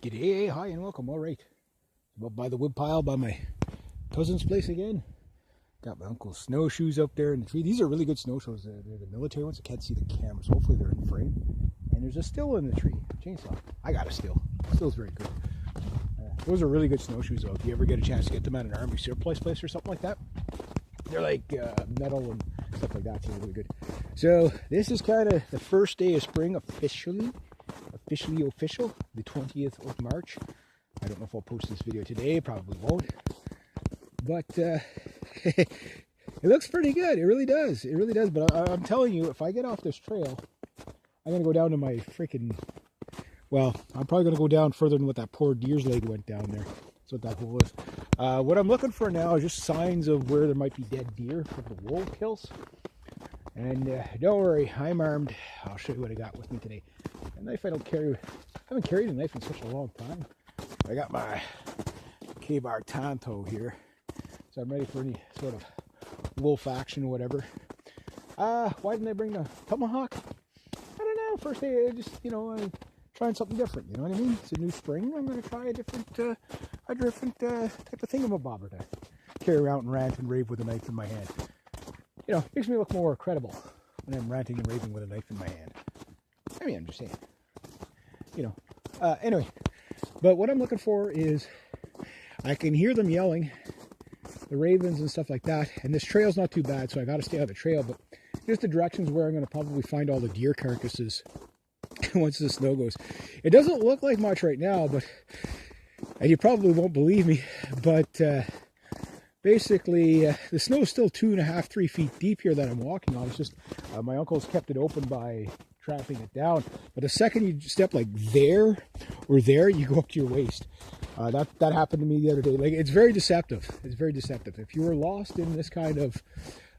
G'day, hi and welcome. All right, I'm up by the wood pile by my cousin's place again. Got my uncle's snowshoes up there in the tree. These are really good snowshoes. They're the military ones. I can't see the cameras. Hopefully they're in frame. And there's a still in the tree. Chainsaw. I got a still. Still's very good. Those are really good snowshoes though. If you ever get a chance to get them at an army surplus place or something like that, they're like metal and stuff like that. So they're really good. So this is kind of the first day of spring officially, the 20th of March. I don't know if I'll post this video today, probably won't. But it looks pretty good. It really does. It really does. But I'm telling you, if I get off this trail, I'm going to go down to my freaking... Well, I'm probably going to go down further than what that poor deer's leg went down there. That's what that hole is. What I'm looking for now is just signs of where there might be dead deer from the wolf kills. And don't worry, I'm armed. I'll show you what I got with me today. A knife I don't carry. I haven't carried a knife in such a long time. I got my K-Bar Tanto here. So I'm ready for any sort of wolf action or whatever. Why didn't I bring the tomahawk? I don't know. First day, I just, I'm trying something different. You know what I mean? It's a new spring. I'm going to try a different type of thingamabobber to carry around and rant and rave with a knife in my hand. Makes me look more credible when I'm ranting and raving with a knife in my hand. I mean, I'm just saying. Anyway, but what I'm looking for is I can hear them yelling, the ravens and stuff like that, and this trail's not too bad, so I got to stay on the trail, but just the directions where I'm going to probably find all the deer carcasses once the snow goes. It doesn't look like much right now, and you probably won't believe me, but basically the snow is still 2.5, 3 feet deep here that I'm walking on. It's just my uncle's kept it open by trapping it down, but the second you step like there or there, you go up to your waist. That happened to me the other day. Like, it's very deceptive. It's very deceptive. If you were lost in this kind of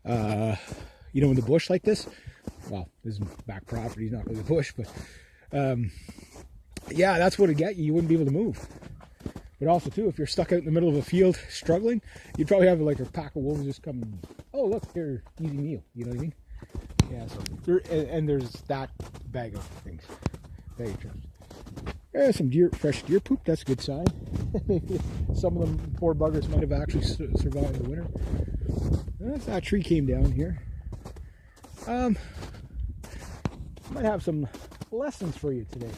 in the bush like this, well, this is back property, not really the bush, but yeah, that's what it'd get you. You wouldn't be able to move. But also too, if you're stuck out in the middle of a field struggling, you'd probably have like a pack of wolves just come, oh look, here, easy meal, you know what I mean? Yeah, so and there's that bag of things. Bag of chips. Yeah, some fresh deer poop, that's a good sign. Maybe some of them poor buggers might have actually survived the winter. That tree came down here. Might have some lessons for you today.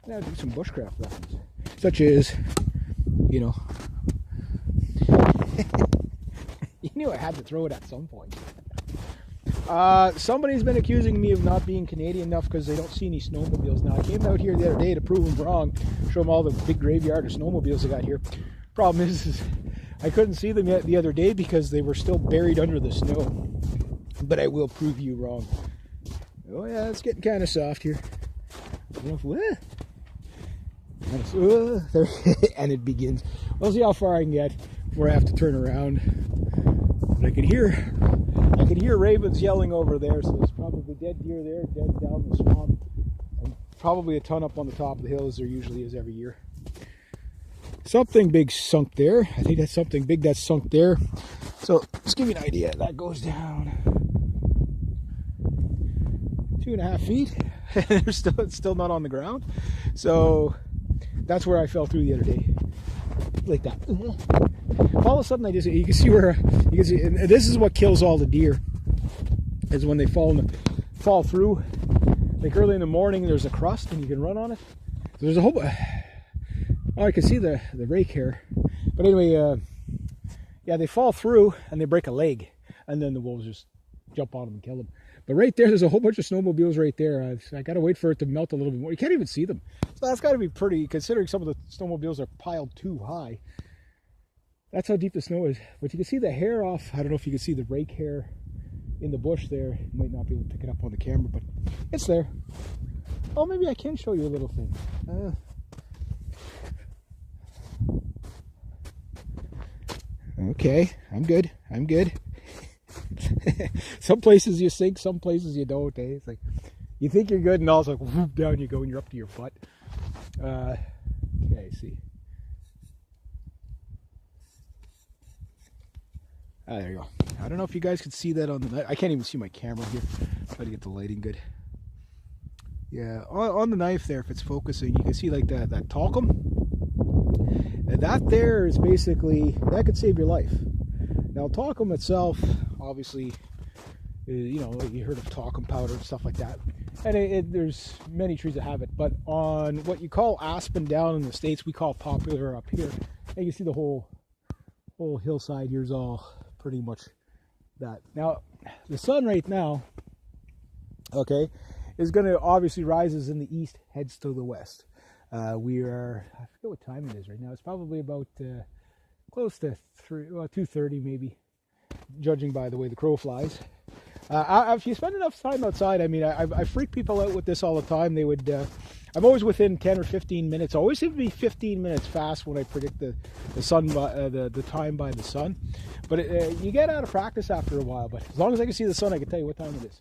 I'm gonna do some bushcraft lessons, such as, you knew I had to throw it at some point. Somebody's been accusing me of not being Canadian enough because they don't see any snowmobiles. Now, I came out here the other day to prove them wrong, show them all the big graveyard of snowmobiles I got here. Problem is I couldn't see them yet the other day because they were still buried under the snow. But I will prove you wrong. Oh yeah, it's getting kind of soft here. And it begins. We'll see how far I can get before I have to turn around. But I can hear ravens yelling over there, so there's probably dead deer there, dead down the swamp, and probably a ton up on the top of the hill, as there usually is every year. Something big sunk there. I think that's something big that's sunk there. So let's give you an idea. That goes down 2.5 feet. It's still not on the ground. So that's where I fell through the other day, like that. All of a sudden, you can see, and this is what kills all the deer, is when they fall through. Like early in the morning, there's a crust and you can run on it. So there's a whole. Oh, I can see the rake here, but anyway, yeah, they fall through and they break a leg, and then the wolves just jump on them and kill them. But right there's a whole bunch of snowmobiles right there. I got to wait for it to melt a little bit more. You can't even see them. So that's got to be pretty, considering some of the snowmobiles are piled too high. That's how deep the snow is. But you can see the hair off. I don't know if you can see the rake hair in the bush there. You might not be able to pick it up on the camera, but it's there. Oh, maybe I can show you a little thing. Okay, I'm good. Some places you sink, some places you don't. It's like you think you're good, and all it's like whoop, down you go, and you're up to your butt. Okay, see. There you go. I don't know if you guys can see that on the. I can't even see my camera here. Try to get the lighting good. Yeah, on the knife there, if it's focusing, you can see like that talcum. And that there is basically, that could save your life. Now, talcum itself, obviously, you know, you heard of talcum powder and stuff like that. And there's many trees that have it. But on what you call aspen down in the States, we call poplar up here. And you can see the whole hillside here is all pretty much that. Now, the sun right now, okay, is going to obviously rises in the east, heads to the west. We are, I forget what time it is right now. It's probably about close to 2:30 maybe, judging by the way the crow flies. If you spend enough time outside, I mean, I freak people out with this all the time. They would, I'm always within 10 or 15 minutes. I always seem to be 15 minutes fast when I predict the sun, the time by the sun. But you get out of practice after a while. But as long as I can see the sun, I can tell you what time it is,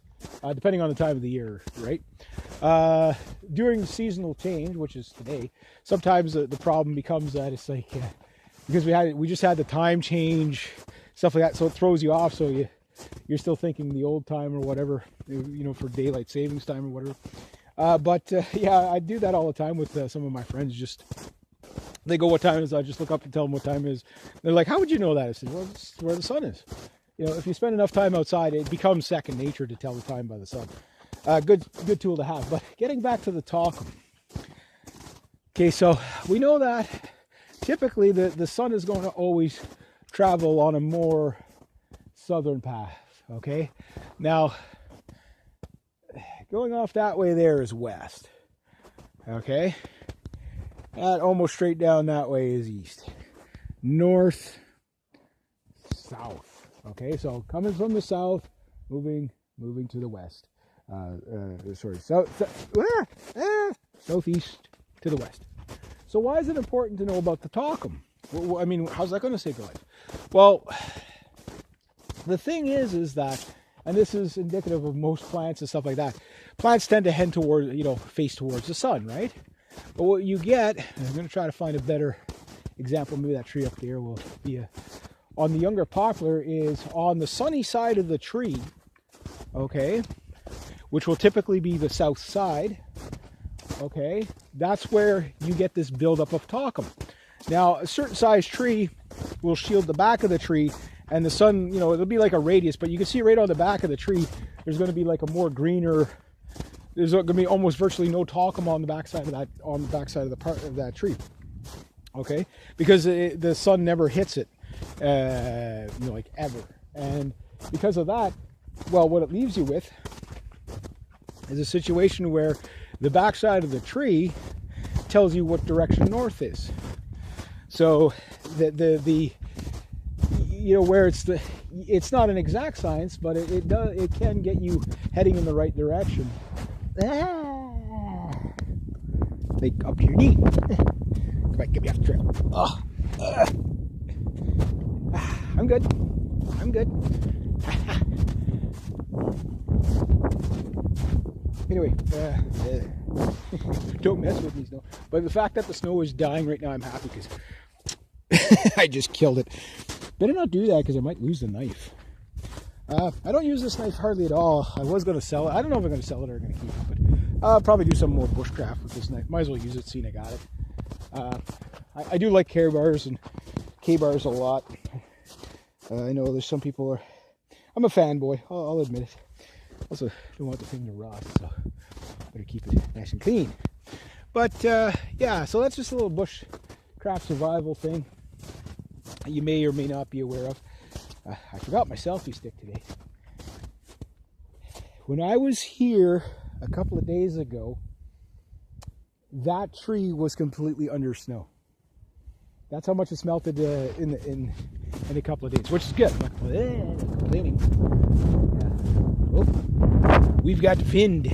depending on the time of the year, right? During seasonal change, which is today, sometimes the problem becomes that it's like, because we just had the time change, stuff like that, so it throws you off. So you're still thinking the old time or whatever, you know, for daylight savings time or whatever. Yeah, I do that all the time with some of my friends. Just, they go, what time is it? I just look up and tell them what time it is. They're like, how would you know that? I said, well, it's where the sun is. You know, if you spend enough time outside, it becomes second nature to tell the time by the sun. Good tool to have. But getting back to the talcum. Okay, so we know that typically the sun is going to always travel on a more southern path. Okay, now going off that way there is west. Okay, that almost straight down that way is east. North, south. Okay, so coming from the south, moving to the west. Southeast to the west. So why is it important to know about the talcum? Well, I mean, how's that going to save your life? Well, the thing is that, and this is indicative of most plants and stuff like that, plants tend to head towards, you know, face towards the sun, right? But what you get, I'm going to try to find a better example, maybe that tree up there will be on the younger poplar, is on the sunny side of the tree, okay, which will typically be the south side, okay, that's where you get this buildup of talcum. Now, a certain size tree will shield the back of the tree, and the sun, you know, it'll be like a radius, but you can see right on the back of the tree, there's going to be like a more greener, there's going to be almost virtually no talcum on the backside of that, of that tree, okay, because the sun never hits it, you know, like ever. And because of that, well, what it leaves you with is a situation where the backside of the tree tells you what direction north is. So the you know, where it's not an exact science, but it can get you heading in the right direction. Like up to your knee. Come on, get me off the trail. I'm good. Anyway, don't mess with me, snow. But the fact that the snow is dying right now, I'm happy because I just killed it. Better not do that because I might lose the knife. I don't use this knife hardly at all. I was going to sell it. I don't know if I'm going to sell it or going to keep it, but I'll probably do some more bushcraft with this knife. Might as well use it, seeing I got it. I do like K-bars a lot. I know there's some people are... I'm a fanboy, I'll admit it. Also, don't want the thing to rot, so better keep it nice and clean. But yeah, so that's just a little bushcraft survival thing you may or may not be aware of. I forgot my selfie stick today. When I was here a couple of days ago, that tree was completely under snow. That's how much it's melted in a couple of days, which is good. I'm not complaining. Yeah. Oh, we've got finned.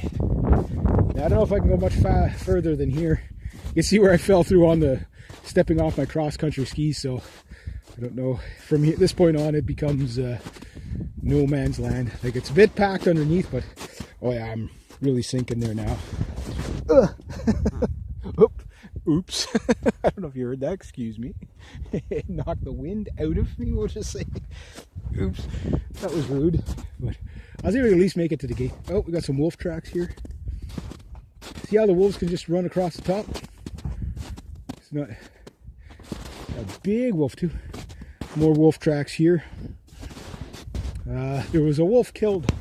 Now, I don't know if I can go much further than here. You can see where I fell through on the stepping off my cross-country skis, so I don't know. From this point on, it becomes no man's land. Like, it's a bit packed underneath, but oh yeah, I'm really sinking there now. Oops. I don't know if you heard that. Excuse me. It knocked the wind out of me, we'll just say. Oops. That was rude. But I was able to at least make it to the gate. Oh, we got some wolf tracks here. See how the wolves can just run across the top? It's not... A big wolf too. More wolf tracks here. There was a wolf killed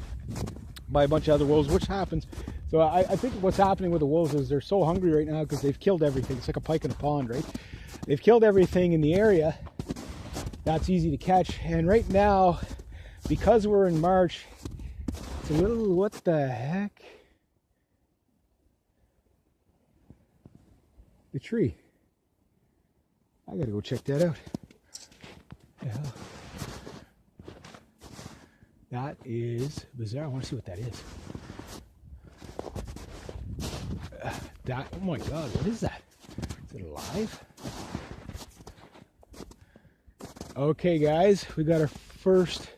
by a bunch of other wolves, which happens. So I think what's happening with the wolves is they're so hungry right now because they've killed everything. It's like a pike in a pond, right? They've killed everything in the area that's easy to catch. And right now, because we're in March, it's a little, what the heck? The tree. I gotta go check that out. Yeah. That is bizarre. I want to see what that is. That, oh my God, what is that? Is it alive? Okay, guys, we got our first.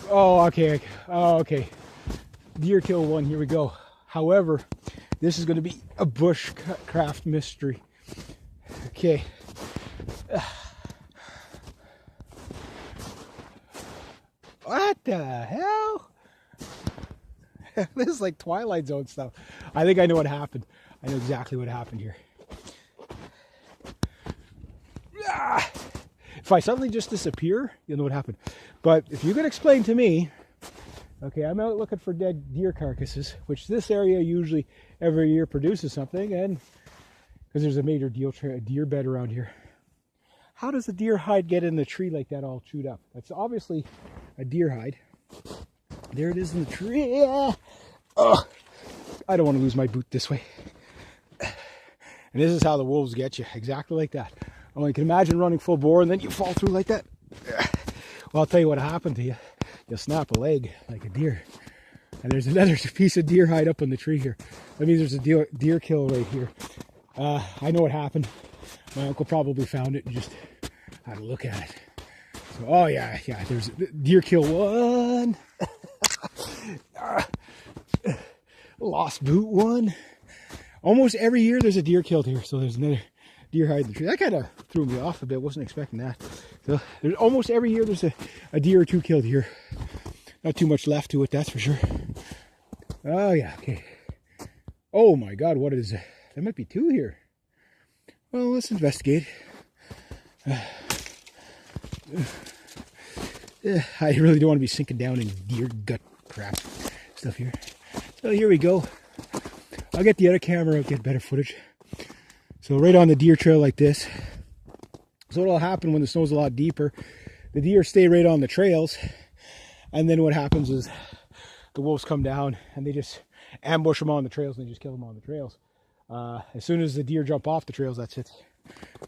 Oh, okay. Oh, okay. Deer kill one. Here we go. However, this is going to be a bushcraft mystery. Okay. What the hell? This is like Twilight Zone stuff. I think I know what happened. I know exactly what happened here. If I suddenly just disappear, you'll know what happened. But if you can explain to me, okay, I'm out looking for dead deer carcasses, which this area usually every year produces something, and because there's a major deer bed around here. How does a deer hide get in the tree like that all chewed up? That's obviously a deer hide. There it is in the tree. Oh, I don't want to lose my boot this way. And this is how the wolves get you, exactly like that. Oh, you can imagine running full bore and then you fall through like that. Well, I'll tell you what happened to you. You'll snap a leg like a deer. And there's another piece of deer hide up on the tree here. That means there's a deer kill right here. I know what happened. My uncle probably found it and just had a look at it. So, oh yeah, there's deer kill one. Lost boot one. Almost every year there's a deer killed here. So there's another deer hide in the tree. That kind of threw me off a bit. Wasn't expecting that. So there's almost every year there's a deer or two killed here. Not too much left to it, that's for sure. Oh yeah, okay. Oh my God, what is it? There might be two here. Well, let's investigate. I really don't want to be sinking down in deer gut crap stuff here. So here we go. I'll get the other camera, I'll get better footage. So right on the deer trail like this. So what'll happen when the snow's a lot deeper, the deer stay right on the trails. And then what happens is the wolves come down and they just ambush them on the trails and they just kill them on the trails. As soon as the deer jump off the trails, that's it.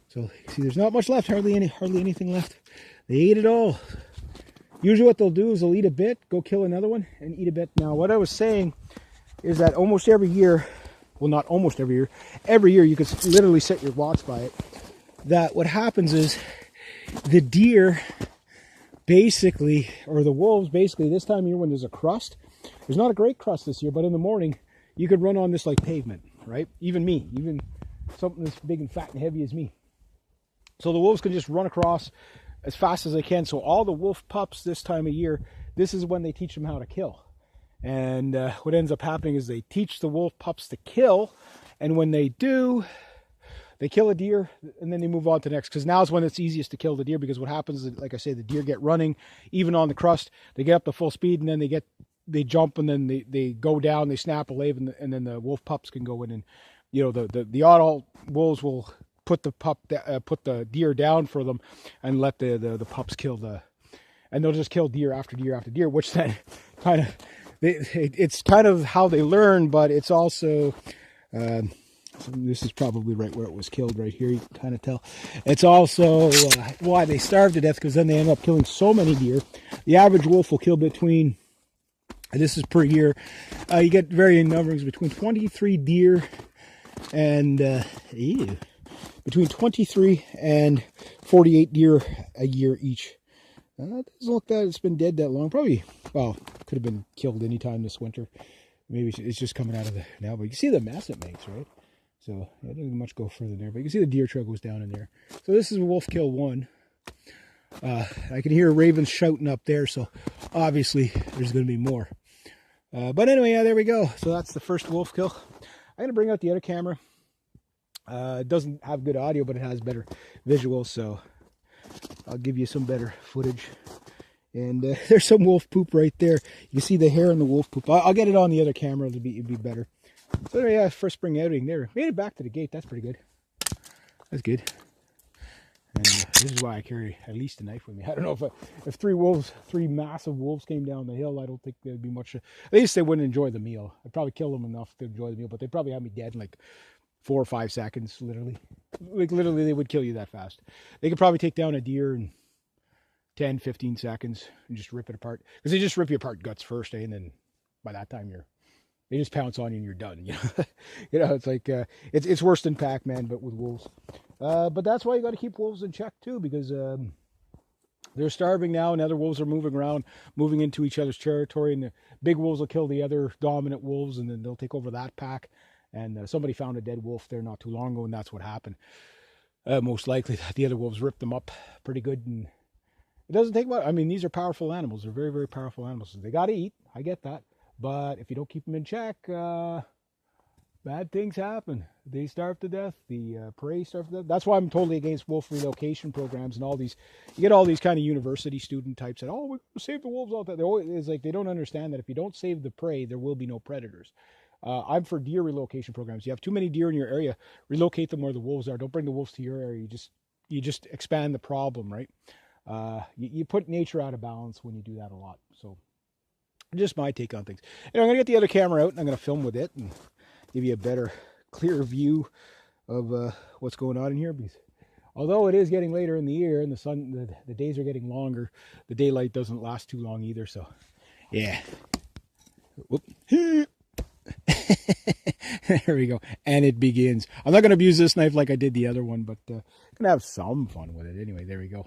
So you see there's not much left, hardly anything left. They ate it all. Usually what they'll do is they'll eat a bit, go kill another one, and eat a bit. Now what I was saying is that almost every year, well not almost every year you could literally set your watch by it, that what happens is the deer basically, or the wolves basically, this time of year when there's a crust, there's not a great crust this year, but in the morning you could run on this like pavement, right? Even me, even something as big and fat and heavy as me. So the wolves can just run across as fast as they can. So all the wolf pups this time of year, this is when they teach them how to kill. And what ends up happening is they teach the wolf pups to kill. And when they do, they kill a deer and then they move on to the next. Because now is when it's easiest to kill the deer. Because what happens is, like I say, the deer get running, even on the crust. They get up to full speed and then they jump and then they go down, they snap a leg, and then the wolf pups can go in and, you know, the adult wolves will put the deer down for them and let the pups kill and they'll just kill deer after deer after deer, which then kind of, it's kind of how they learn, but it's also, this is probably right where it was killed right here, you can kind of tell. It's also why they starve to death, because then they end up killing so many deer. The average wolf will kill between, and this is per year, you get varying numbers between 23 deer and between 23 and 48 deer a year each. It doesn't look that it's been dead that long. Probably, well, could have been killed anytime this winter. Maybe it's just coming out of the now. But you can see the mess it makes, right? So yeah, it doesn't much go further there. But you can see the deer trail goes down in there. So this is wolf kill one. I can hear ravens shouting up there. So obviously there's going to be more. But anyway, yeah, there we go. So that's the first wolf kill. I'm going to bring out the other camera. It doesn't have good audio, but it has better visuals, so I'll give you some better footage. And there's some wolf poop right there. You can see the hair in the wolf poop. I'll get it on the other camera. It'd be better. So yeah, first spring outing there. Made it back to the gate. That's pretty good. That's good. And this is why I carry at least a knife with me. I don't know if three massive wolves came down the hill, I don't think there'd be much. At least they wouldn't enjoy the meal. I'd probably kill them enough to enjoy the meal, but they'd probably have me dead in like 4 or 5 seconds, literally. Like literally, they would kill you that fast. They could probably take down a deer in 10, 15 seconds and just rip it apart. Because they just rip you apart guts first, and then by that time they just pounce on you and you're done. You know, it's like it's worse than Pac-Man, but with wolves. But that's why you got to keep wolves in check too, because they're starving now, and other wolves are moving around, moving into each other's territory, and the big wolves will kill the other dominant wolves, and then they'll take over that pack. And somebody found a dead wolf there not too long ago, and that's what happened. Most likely, the other wolves ripped them up pretty good, and it doesn't take much. I mean, these are powerful animals. They're very, very powerful animals. They got to eat. I get that. But if you don't keep them in check, bad things happen. They starve to death. The prey starve to death. That's why I'm totally against wolf relocation programs and all these. You get all these kind of university student types that, oh, we're going to save the wolves all that. It's like they don't understand that if you don't save the prey, there will be no predators. I'm for deer relocation programs. You have too many deer in your area, relocate them where the wolves are. Don't bring the wolves to your area. You just expand the problem, right? You put nature out of balance when you do that a lot. So just my take on things. And I'm going to get the other camera out and I'm going to film with it and give you a better, clearer view of what's going on in here. Because although it is getting later in the year and the days are getting longer, the daylight doesn't last too long either. So yeah. Whoop. There we go. And it begins. I'm not going to abuse this knife like I did the other one, but going to have some fun with it. Anyway, there we go.